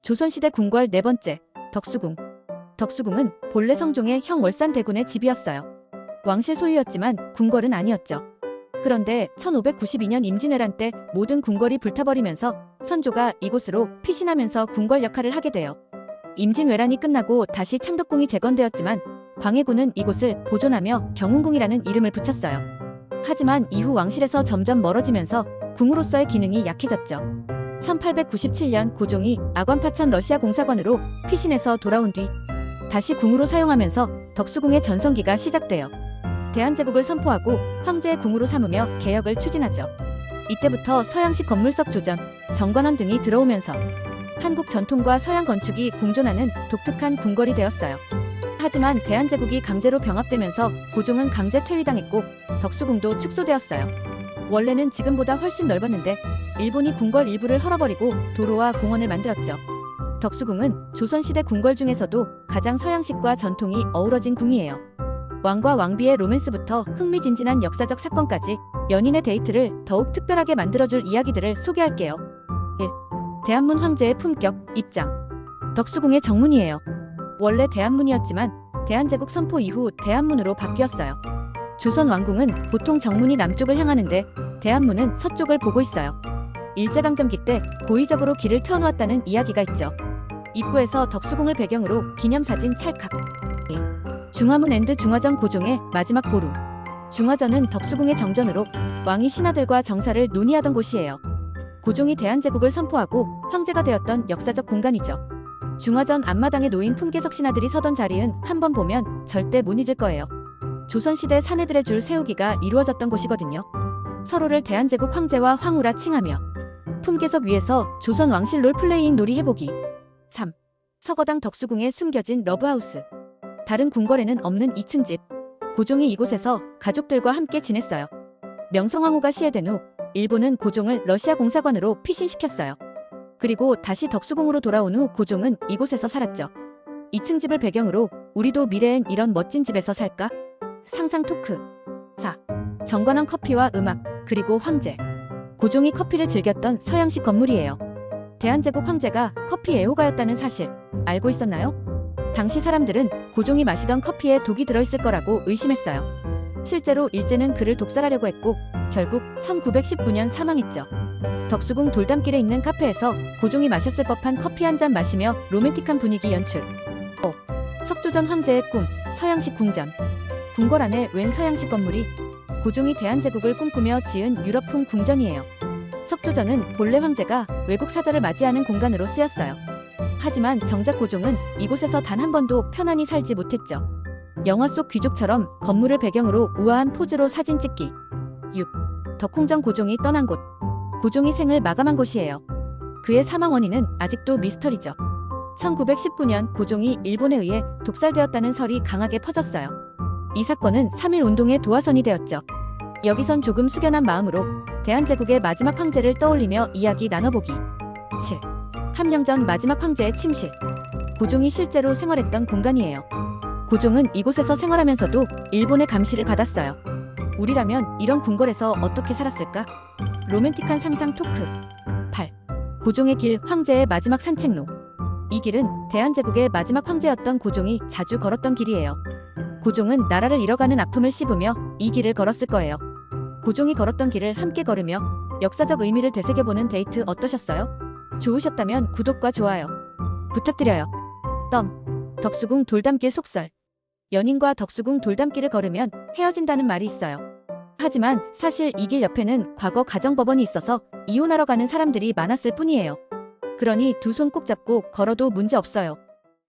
조선시대 궁궐 네 번째, 덕수궁. 덕수궁은 본래 성종의 형 월산대군의 집이었어요. 왕실 소유였지만 궁궐은 아니었죠. 그런데 1592년 임진왜란 때 모든 궁궐이 불타버리면서 선조가 이곳으로 피신하면서 궁궐 역할을 하게 돼요. 임진왜란이 끝나고 다시 창덕궁이 재건되었지만 광해군은 이곳을 보존하며 경운궁이라는 이름을 붙였어요. 하지만 이후 왕실에서 점점 멀어지면서 궁으로서의 기능이 약해졌죠. 1897년 고종이 아관파천 러시아 공사관으로 피신해서 돌아온 뒤 다시 궁으로 사용하면서 덕수궁의 전성기가 시작돼요. 대한제국을 선포하고 황제의 궁으로 삼으며 개혁을 추진하죠. 이때부터 서양식 건물석 조전, 정관원 등이 들어오면서 한국 전통과 서양 건축이 공존하는 독특한 궁궐이 되었어요. 하지만 대한제국이 강제로 병합되면서 고종은 강제 퇴위당했고 덕수궁도 축소되었어요. 원래는 지금보다 훨씬 넓었는데 일본이 궁궐 일부를 헐어버리고 도로와 공원을 만들었죠. 덕수궁은 조선시대 궁궐 중에서도 가장 서양식과 전통이 어우러진 궁이에요. 왕과 왕비의 로맨스부터 흥미진진한 역사적 사건까지 연인의 데이트를 더욱 특별하게 만들어줄 이야기들을 소개할게요. 1. 대한문 황제의 품격, 입장. 덕수궁의 정문이에요. 원래 대한문이었지만 대한제국 선포 이후 대한문으로 바뀌었어요. 조선 왕궁은 보통 정문이 남쪽을 향하는데 대한문은 서쪽을 보고 있어요. 일제강점기 때 고의적으로 길을 틀어놓았다는 이야기가 있죠. 입구에서 덕수궁을 배경으로 기념사진 찰칵. 중화문 앤드 중화전 고종의 마지막 보루. 중화전은 덕수궁의 정전으로 왕이 신하들과 정사를 논의하던 곳이에요. 고종이 대한제국을 선포하고 황제가 되었던 역사적 공간이죠. 중화전 앞마당에 놓인 품계석 신하들이 서던 자리는 한번 보면 절대 못 잊을 거예요. 조선시대 사내들의 줄 세우기가 이루어졌던 곳이거든요. 서로를 대한제국 황제와 황후라 칭하며 품계석 위에서 조선 왕실 롤플레잉 놀이 해보기. 3. 서거당 덕수궁에 숨겨진 러브하우스. 다른 궁궐에는 없는 2층 집. 고종이 이곳에서 가족들과 함께 지냈어요. 명성황후가 시해된 후 일본은 고종을 러시아 공사관으로 피신시켰어요. 그리고 다시 덕수궁으로 돌아온 후 고종은 이곳에서 살았죠. 2층 집을 배경으로 우리도 미래엔 이런 멋진 집에서 살까? 상상 토크. 4. 정관원 커피와 음악, 그리고 황제. 고종이 커피를 즐겼던 서양식 건물이에요. 대한제국 황제가 커피 애호가였다는 사실 알고 있었나요? 당시 사람들은 고종이 마시던 커피에 독이 들어있을 거라고 의심했어요. 실제로 일제는 그를 독살하려고 했고 결국 1919년 사망했죠. 덕수궁 돌담길에 있는 카페에서 고종이 마셨을 법한 커피 한 잔 마시며 로맨틱한 분위기 연출. 5. 석조전 황제의 꿈, 서양식 궁전. 궁궐 안에 웬 서양식 건물이? 고종이 대한제국을 꿈꾸며 지은 유럽풍 궁전이에요. 석조전은 본래 황제가 외국 사절을 맞이하는 공간으로 쓰였어요. 하지만 정작 고종은 이곳에서 단 한 번도 편안히 살지 못했죠. 영화 속 귀족처럼 건물을 배경으로 우아한 포즈로 사진 찍기. 6. 덕홍정 고종이 떠난 곳. 고종이 생을 마감한 곳이에요. 그의 사망 원인은 아직도 미스터리죠. 1919년 고종이 일본에 의해 독살되었다는 설이 강하게 퍼졌어요. 이 사건은 3.1운동의 도화선이 되었죠. 여기선 조금 숙연한 마음으로 대한제국의 마지막 황제를 떠올리며 이야기 나눠보기. 7. 함령전 마지막 황제의 침실. 고종이 실제로 생활했던 공간이에요. 고종은 이곳에서 생활하면서도 일본의 감시를 받았어요. 우리라면 이런 궁궐에서 어떻게 살았을까? 로맨틱한 상상 토크. 8. 고종의 길, 황제의 마지막 산책로. 이 길은 대한제국의 마지막 황제였던 고종이 자주 걸었던 길이에요. 고종은 나라를 잃어가는 아픔을 씹으며 이 길을 걸었을 거예요. 고종이 걸었던 길을 함께 걸으며 역사적 의미를 되새겨보는 데이트 어떠셨어요? 좋으셨다면 구독과 좋아요 부탁드려요. 덕수궁 돌담길 속설. 연인과 덕수궁 돌담길을 걸으면 헤어진다는 말이 있어요. 하지만 사실 이 길 옆에는 과거 가정법원이 있어서 이혼하러 가는 사람들이 많았을 뿐이에요. 그러니 두 손 꼭 잡고 걸어도 문제 없어요.